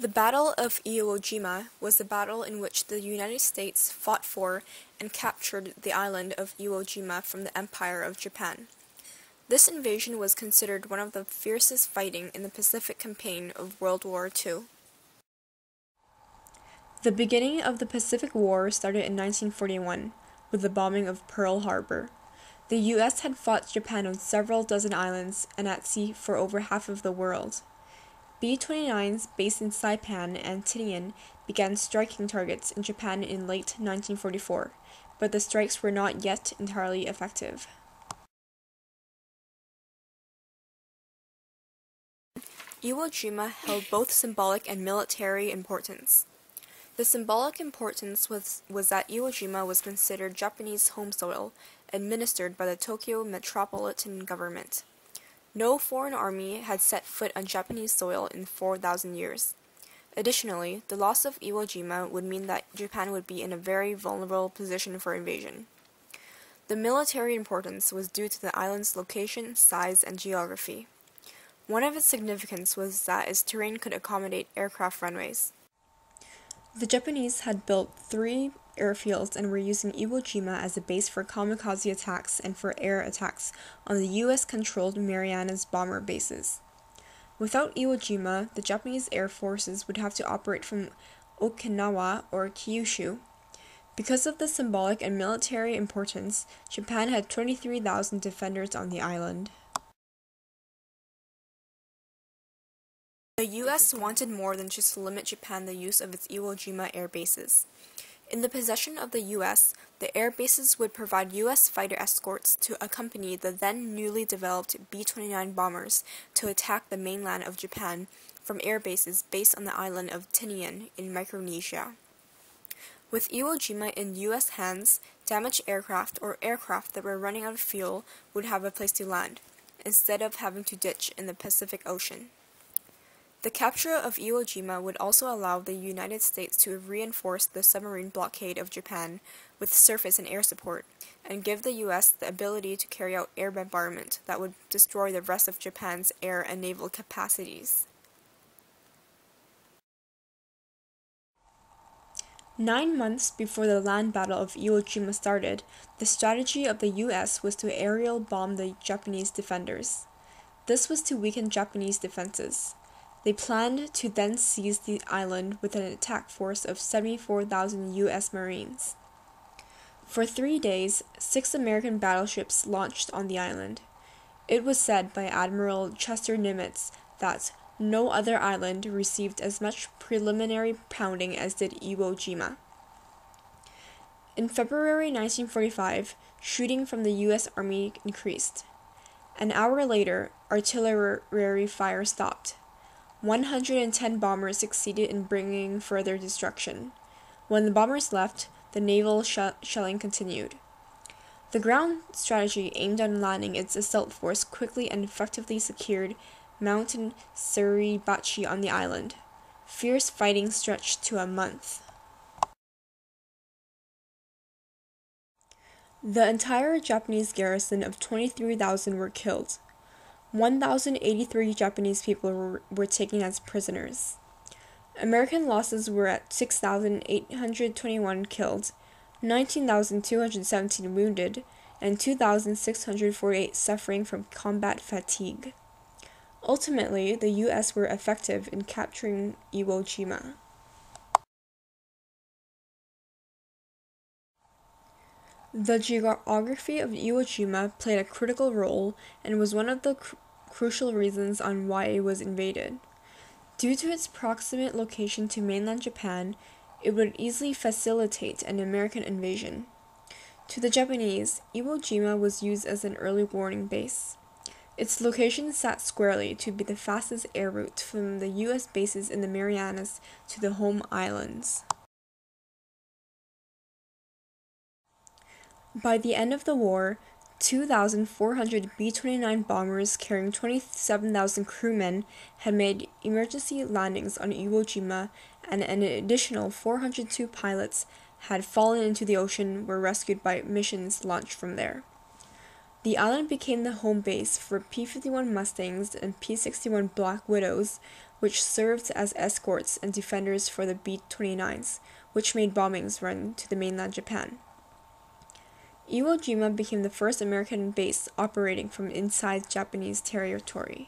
The Battle of Iwo Jima was the battle in which the United States fought for and captured the island of Iwo Jima from the Empire of Japan. This invasion was considered one of the fiercest fighting in the Pacific Campaign of World War II. The beginning of the Pacific War started in 1941 with the bombing of Pearl Harbor. The U.S. had fought Japan on several dozen islands and at sea for over half of the world. B-29s based in Saipan and Tinian began striking targets in Japan in late 1944, but the strikes were not yet entirely effective. Iwo Jima held both symbolic and military importance. The symbolic importance was that Iwo Jima was considered Japanese home soil, administered by the Tokyo metropolitan government. No foreign army had set foot on Japanese soil in 4,000 years. Additionally, the loss of Iwo Jima would mean that Japan would be in a very vulnerable position for invasion. The military importance was due to the island's location, size, and geography. One of its significance was that its terrain could accommodate aircraft runways. The Japanese had built 3 airfields and were using Iwo Jima as a base for kamikaze attacks and for air attacks on the U.S.-controlled Marianas bomber bases. Without Iwo Jima, the Japanese air forces would have to operate from Okinawa or Kyushu. Because of the symbolic and military importance, Japan had 23,000 defenders on the island. The U.S. wanted more than just to limit Japan the use of its Iwo Jima air bases. In the possession of the U.S., the air bases would provide U.S. fighter escorts to accompany the then newly developed B-29 bombers to attack the mainland of Japan from air bases based on the island of Tinian in Micronesia. With Iwo Jima in U.S. hands, damaged aircraft or aircraft that were running out of fuel would have a place to land, instead of having to ditch in the Pacific Ocean. The capture of Iwo Jima would also allow the United States to reinforce the submarine blockade of Japan with surface and air support, and give the U.S. the ability to carry out air bombardment that would destroy the rest of Japan's air and naval capacities. 9 months before the land battle of Iwo Jima started, the strategy of the U.S. was to aerial bomb the Japanese defenders. This was to weaken Japanese defenses. They planned to then seize the island with an attack force of 74,000 U.S. Marines. For 3 days, 6 American battleships launched on the island. It was said by Admiral Chester Nimitz that no other island received as much preliminary pounding as did Iwo Jima. In February 1945, shooting from the U.S. Army increased. An hour later, artillery fire stopped. 110 bombers succeeded in bringing further destruction. When the bombers left, the naval shelling continued. The ground strategy aimed on landing its assault force quickly and effectively secured Mountain Suribachi on the island. Fierce fighting stretched to a month. The entire Japanese garrison of 23,000 were killed. 1,083 Japanese people were taken as prisoners. American losses were at 6,821 killed, 19,217 wounded, and 2,648 suffering from combat fatigue. Ultimately, the U.S. were effective in capturing Iwo Jima. The geography of Iwo Jima played a critical role and was one of the crucial reasons on why it was invaded. Due to its proximate location to mainland Japan, it would easily facilitate an American invasion. To the Japanese, Iwo Jima was used as an early warning base. Its location sat squarely to be the fastest air route from the U.S. bases in the Marianas to the home islands. By the end of the war, 2,400 B-29 bombers carrying 27,000 crewmen had made emergency landings on Iwo Jima, and an additional 402 pilots had fallen into the ocean were rescued by missions launched from there. The island became the home base for P-51 Mustangs and P-61 Black Widows, which served as escorts and defenders for the B-29s, which made bombings run to the mainland Japan. Iwo Jima became the first American base operating from inside Japanese territory.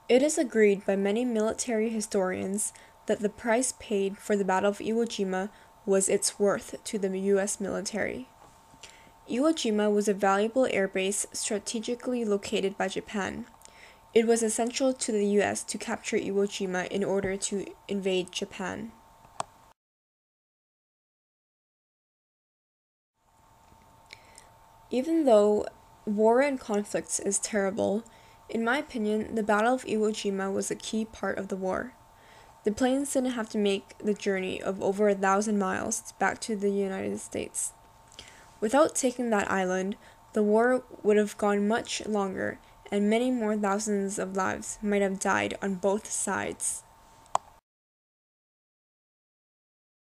It is agreed by many military historians that the price paid for the Battle of Iwo Jima was its worth to the U.S. military. Iwo Jima was a valuable airbase strategically located by Japan. It was essential to the U.S. to capture Iwo Jima in order to invade Japan. Even though war and conflicts is terrible, in my opinion, the Battle of Iwo Jima was a key part of the war. The planes didn't have to make the journey of over 1,000 miles back to the United States. Without taking that island, the war would have gone much longer, and many more thousands of lives might have died on both sides.